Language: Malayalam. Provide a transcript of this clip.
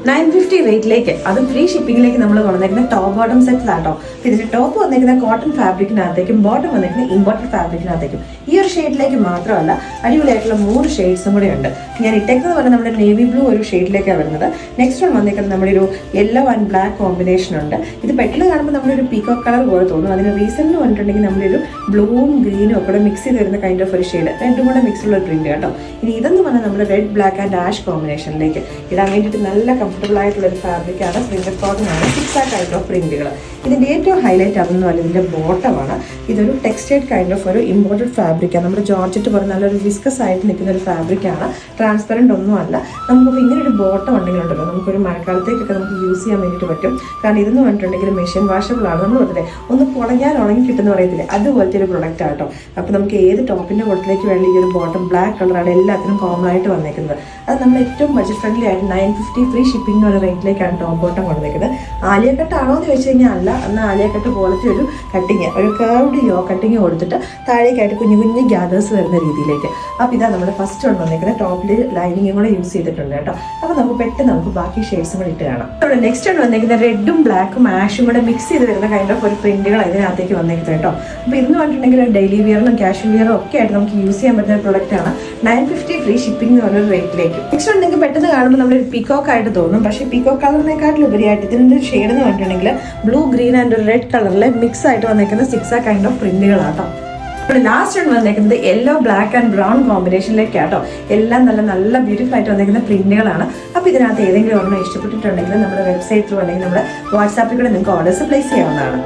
950 റേറ്റിലേക്ക് അതും ഫ്രീ ഷിപ്പിംഗിലേക്ക് നമ്മൾ വന്നിരിക്കുന്ന ടോപ്പ് ബോട്ടം സെറ്റ്സ് ആട്ടോ. ഇതിന്റെ ടോപ്പ് വന്നിരിക്കുന്ന കോട്ടൺ ഫാബ്രിക്കിനകത്തേക്കും ബോട്ടം വന്നിരിക്കുന്ന ഇമ്പോർട്ടഡ് ഫാബ്രിക്കിനകത്തേക്കും ഈ ഒരു ഷെയ്ഡിലേക്ക് മാത്രമല്ല അടിപൊളിയായിട്ടുള്ള 3 ഷെയ്ഡ്സും കൂടെ ഉണ്ട്. ഞാൻ ഇട്ടേക്കുന്നത് പറഞ്ഞാൽ നമ്മുടെ നേവി ബ്ലൂ ഒരു ഷെയ്ഡിലേക്കാണ് വരുന്നത്. നെക്സ്റ്റ് വൺ വന്നിരിക്കുന്നത് നമ്മുടെ ഒരു യെല്ലോ ആൻഡ് ബ്ലാക്ക് കോമ്പിനേഷൻ ഉണ്ട്. ഇത് പെട്ടെന്ന് കാണുമ്പോൾ നമ്മളൊരു പീകോക്ക് കളർ പോലെ തോന്നും. അതിന് റീസൺ എന്ന് പറഞ്ഞിട്ടുണ്ടെങ്കിൽ നമ്മളൊരു ബ്ലൂവും ഗ്രീനും ഒക്കെ മിക്സ് ചെയ്ത് വരുന്ന കൈൻഡ് ഓഫ് ഒരു ഷെയ്ഡ്, രണ്ടും കൂടെ മിക്സ് ഉള്ള ഒരു പ്രിന്റ് കേട്ടോ. ഇനി ഇതെന്ന് പറഞ്ഞാൽ നമ്മുടെ റെഡ് ബ്ലാക്ക് ആൻഡ് ആഷ് കോമ്പിനേഷനിലേക്ക് ഇടാൻ വേണ്ടിയിട്ട് നല്ല കംഫർട്ടബിൾ ആയിട്ടുള്ള ഒരു ഫാബ്രിക്കാണ്. പ്രിന്റഡ് കോട്ടൺ ആണ്. 6 കൈൻഡ് ഓഫ് പ്രിന്റുകൾ. ഇതിന്റെ ഏറ്റവും ഹൈലൈറ്റ് അതൊന്നും അല്ല, ഇതിന്റെ ബോട്ടമാണ്. ഇതൊരു ടെക്സ്റ്റൈഡ് കൈൻഡ് ഓഫ് ഒരു ഇമ്പോർട്ടഡ് ഫാബ്രിക്കാണ്. നമ്മുടെ ജോർജറ്റ് പോലെ നല്ലൊരു വിസ്കസ് ആയിട്ട് നിൽക്കുന്ന ഒരു ഫാബ്രിക്കാണ്. ട്രാൻസ്പെറന്റ് ഒന്നും അല്ല. നമുക്കിപ്പോൾ ഇങ്ങനെ ഒരു ബോട്ടം ഉണ്ടെങ്കിലുണ്ടല്ലോ നമുക്കൊരു മഴക്കാലത്തേക്കൊക്കെ നമുക്ക് യൂസ് ചെയ്യാൻ വേണ്ടിയിട്ട് പറ്റും. കാരണം ഇതെന്ന് പറഞ്ഞിട്ടുണ്ടെങ്കിൽ മെഷീൻ വാഷബിൾ ആണ്. നമ്മൾ പറഞ്ഞില്ലേ ഒന്ന് പൊളഞ്ഞാൽ ഉണങ്ങി കിട്ടുന്ന പറയത്തില്ലേ, അതുപോലത്തെ ഒരു പ്രൊഡക്റ്റ് ആട്ടോ. അപ്പോൾ നമുക്ക് ഏത് ടോപ്പിന്റെ കൂട്ടത്തിലേക്ക് വേണ്ടി ഈ ഒരു ബോട്ടം ബ്ലാക്ക് കളറാണ് എല്ലാത്തിനും കോമൺ ആയിട്ട് വന്നേക്കുന്നത്. അത് നമ്മൾ ഏറ്റവും ബഡ്ജറ്റ് ഫ്രണ്ട്ലി ആയിട്ട് 950 ഫ്രീ ഷിപ്പിംഗ് ഒരു റേറ്റിലേക്കാണ് ടോപ്പ് ബോട്ടം കൊണ്ടുവന്നിരിക്കുന്നത്. ആലിയക്കട്ട് ആണോ എന്ന് ചോദിച്ചു കഴിഞ്ഞാൽ അല്ല, എന്നാൽ ആലിയക്കട്ട് പോലത്തെ ഒരു കട്ടിങ്, ഒരു കർവ്ഡ് കട്ടിങ് കൊടുത്തിട്ട് താഴേക്കായിട്ട് കുഞ്ഞു കുഞ്ഞു ഗ്യാദേഴ്സ് വരുന്ന രീതിയിലേക്ക്. അപ്പോൾ ഇതാ നമ്മുടെ ഫസ്റ്റ് കൊണ്ടുവന്നിരിക്കുന്നത്. ടോപ്പിൽ ലൈനിങ്ങും കൂടെ യൂസ് ചെയ്തിട്ടുണ്ട് കേട്ടോ. അപ്പോൾ നമുക്ക് പെട്ടെന്ന് നമുക്ക് ബാക്കി ഷെയ്ഡ്സും കൂടെ ഇട്ട് കാണാം. നമ്മുടെ നെക്സ്റ്റ് ആണ് വന്നിരിക്കുന്നത് റെഡും ബ്ലാക്കും ആഷും കൂടെ മിക്സ് ചെയ്ത് വരുന്ന കൈൻഡ് ഓഫ് ഒരു പ്രിന്റുകൾ ഇതിനകത്തേക്ക് വന്നിരിക്കുന്നത് കേട്ടോ. അപ്പോൾ ഇതെന്ന് പറഞ്ഞിട്ടുണ്ടെങ്കിൽ ഡെയിലി വിയറിനും കാഷ്വൽ വിയറും ഒക്കെ ആയിട്ട് നമുക്ക് യൂസ് ചെയ്യാൻ പറ്റുന്ന ഒരു പ്രൊഡക്റ്റ് ആണ്. 950 ഫ്രീ ഷിപ്പിംഗ് എന്ന് പറഞ്ഞൊരു റേറ്റിലേക്ക്. നെക്സ്റ്റ് ഉണ്ടെങ്കിൽ പെട്ടെന്ന് കാണുമ്പോൾ നമ്മളൊരു പീകോക്ക് ആയിട്ട് തോന്നും. പക്ഷേ പീകോക്ക് കളറിനെക്കാട്ടിലും ഉപരിയായിട്ട് ഇതിൻ്റെ ഷെയ്ഡ് എന്ന് പറഞ്ഞിട്ടുണ്ടെങ്കിൽ ബ്ലൂ ഗ്രീൻ ആൻഡ് ഒരു റെഡ് കളറിലെ മിക്സ് ആയിട്ട് വന്നിരിക്കുന്ന 6 കൈൻഡ് ഓഫ് പ്രിന്റുകളാട്ടോ. ലാസ്റ്റ് ആണ് വന്നേക്കുന്നത് യെല്ലോ ബ്ലാക്ക് ആൻഡ് ബ്രൗൺ കോമ്പിനേഷനിലേക്ക് ആട്ടോ. എല്ലാം നല്ല നല്ല ബ്യൂട്ടിഫുൾ ആയിട്ട് വന്നിരിക്കുന്ന പ്രിന്റുകളാണ്. അപ്പോൾ ഇതിനകത്ത് ഏതെങ്കിലും ഒരെണ്ണം ഇഷ്ടപ്പെട്ടിട്ടുണ്ടെങ്കിൽ നമ്മുടെ വെബ്സൈറ്റ് ത്രൂ അല്ലെങ്കിൽ നമ്മുടെ വാട്സാപ്പിൽ കൂടെ നിങ്ങൾക്ക് ഓർഡേഴ്സ് പ്ലേസ് ചെയ്യാവുന്നതാണ്.